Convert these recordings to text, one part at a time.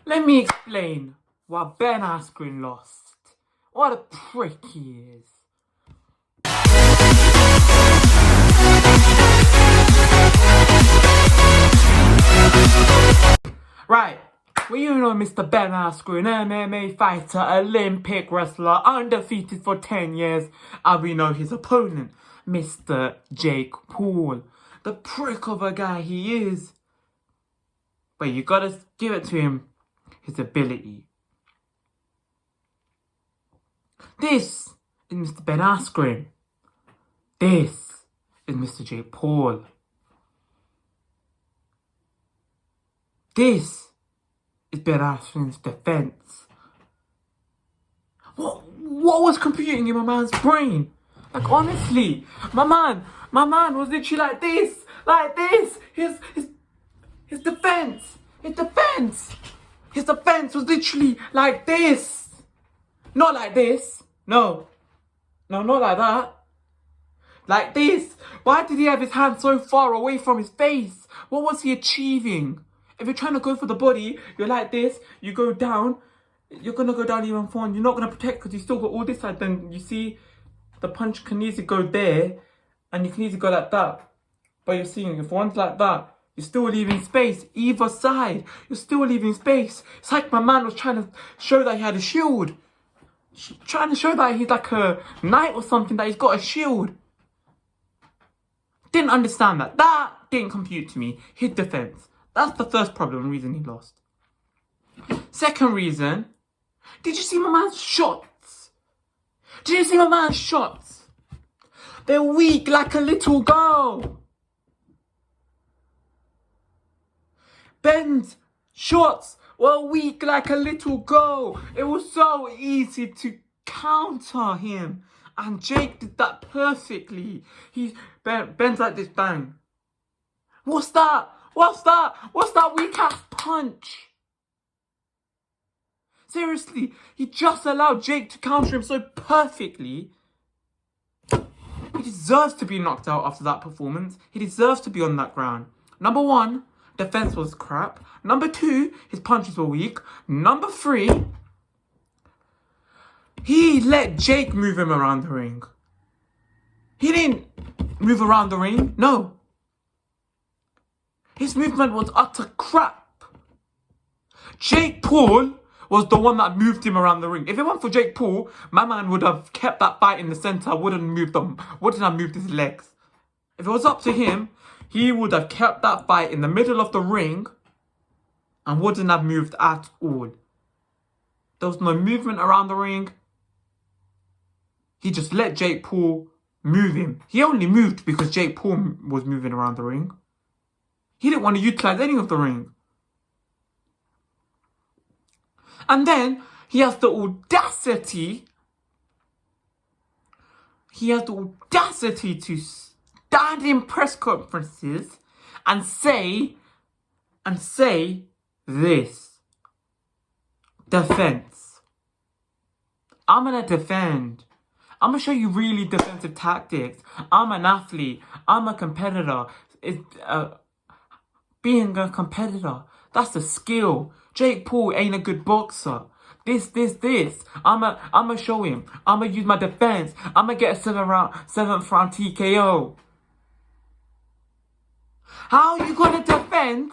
Let me explain why Ben Askren lost. What a prick he is. Right, well you know Mr. Ben Askren, MMA fighter, Olympic wrestler, undefeated for 10 years, and we know his opponent, Mr. Jake Paul. The prick of a guy he is. But you gotta give it to him, his ability. This is Mr. Ben Askren. This is Mr. Jake Paul. This is Ben Askren's defense. What was computing in my man's brain? Like honestly, my man was literally like this. His defense was literally like this. Not like this. No, not like that. Like this. Why did he have his hand so far away from his face? What was he achieving? If you're trying to go for the body, you're like this, you go down, you're going to go down even further, you're not going to protect because you still got all this side. Then you see the punch can easily go there and you can easily go like that. But you're seeing if one's like that, you're still leaving space. Either side, you're still leaving space. It's like my man was trying to show that he had a shield. Trying to show that he's like a knight or something, that he's got a shield. Didn't understand that. That didn't compute to me. His defense. That's the first problem, reason he lost. Second reason, did you see my man's shots? Did you see my man's shots? They're weak like a little girl. Ben's shots were weak like a little girl. It was so easy to counter him. And Jake did that perfectly. Ben's like this, bang. What's that? What's that weak ass punch? Seriously, he just allowed Jake to counter him so perfectly. He deserves to be knocked out after that performance. He deserves to be on that ground. Number one, defense was crap. Number two, his punches were weak. Number three, he let Jake move him around the ring. He didn't move around the ring, no. His movement was utter crap. Jake Paul was the one that moved him around the ring. If it weren't for Jake Paul, my man would have kept that fight in the center, wouldn't have moved his legs. If it was up to him, he would have kept that fight in the middle of the ring and wouldn't have moved at all. There was no movement around the ring. He just let Jake Paul move him. He only moved because Jake Paul was moving around the ring. He didn't want to utilize any of the ring. And then he has the audacity to stand in press conferences and say this. Defense. I'm going to defend. I'm going to show you really defensive tactics. I'm an athlete. I'm a competitor. Being a competitor, that's a skill. Jake Paul ain't a good boxer. This. I'ma show him. I'ma use my defense. I'ma get a 7th round TKO. How are you gonna defend?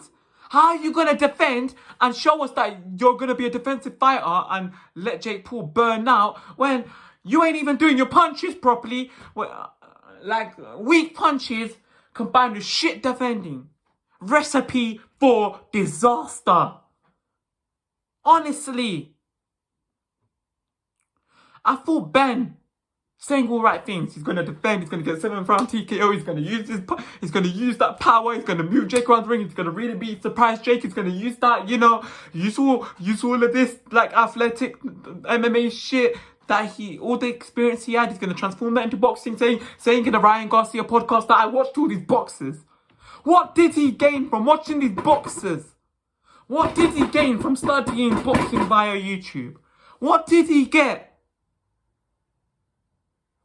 How are you gonna defend and show us that you're gonna be a defensive fighter and let Jake Paul burn out when you ain't even doing your punches properly? Like weak punches combined with shit defending. Recipe for disaster. Honestly. I thought Ben saying all right things. He's gonna defend, he's gonna get 7th round TKO, he's gonna use that power, he's gonna move Jake around the ring, he's gonna really be surprised Jake, he's gonna use that, use all of this like athletic MMA shit that all the experience he had, he's gonna transform that into boxing, saying in the Ryan Garcia podcast that I watched all these boxers. What did he gain from watching these boxers? What did he gain from studying boxing via YouTube? What did he get?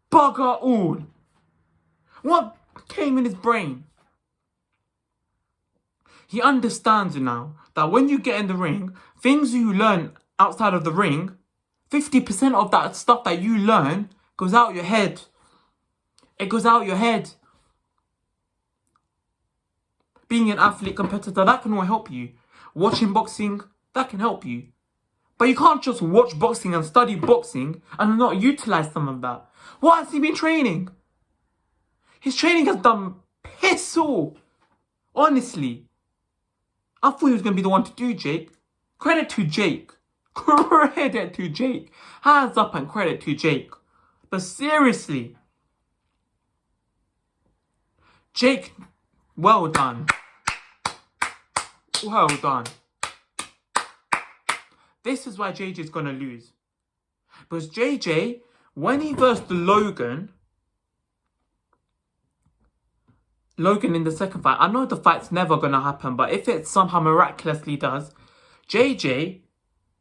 Bugger all. What came in his brain? He understands now that when you get in the ring, things you learn outside of the ring, 50% of that stuff that you learn goes out your head. It goes out your head. Being an athlete competitor, that can all help you. Watching boxing, that can help you. But you can't just watch boxing and study boxing and not utilize some of that. What has he been training? His training has done piss all. Honestly. I thought he was going to be the one to do Jake. Credit to Jake. Credit to Jake. Hands up and credit to Jake. But seriously. Jake, well done. Well done. This is why JJ's going to lose. Because JJ, when he versed Logan in the second fight, I know the fight's never going to happen, but if it somehow miraculously does, JJ,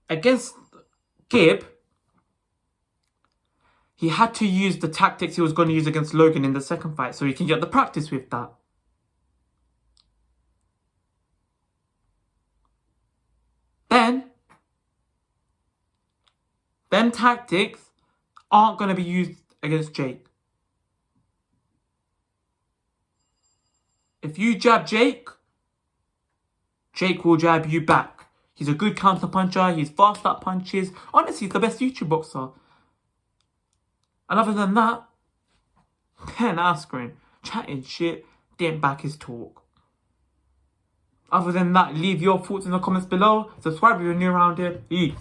against Gibb, he had to use the tactics he was going to use against Logan in the second fight, so he can get the practice with that. Then, them tactics aren't going to be used against Jake. If you jab Jake, Jake will jab you back. He's a good counter puncher. He's fast at punches. Honestly, he's the best YouTube boxer. And other than that, then askren, chatting shit, didn't back his talk. Other than that, leave your thoughts in the comments below. Subscribe if you're new around here. Peace.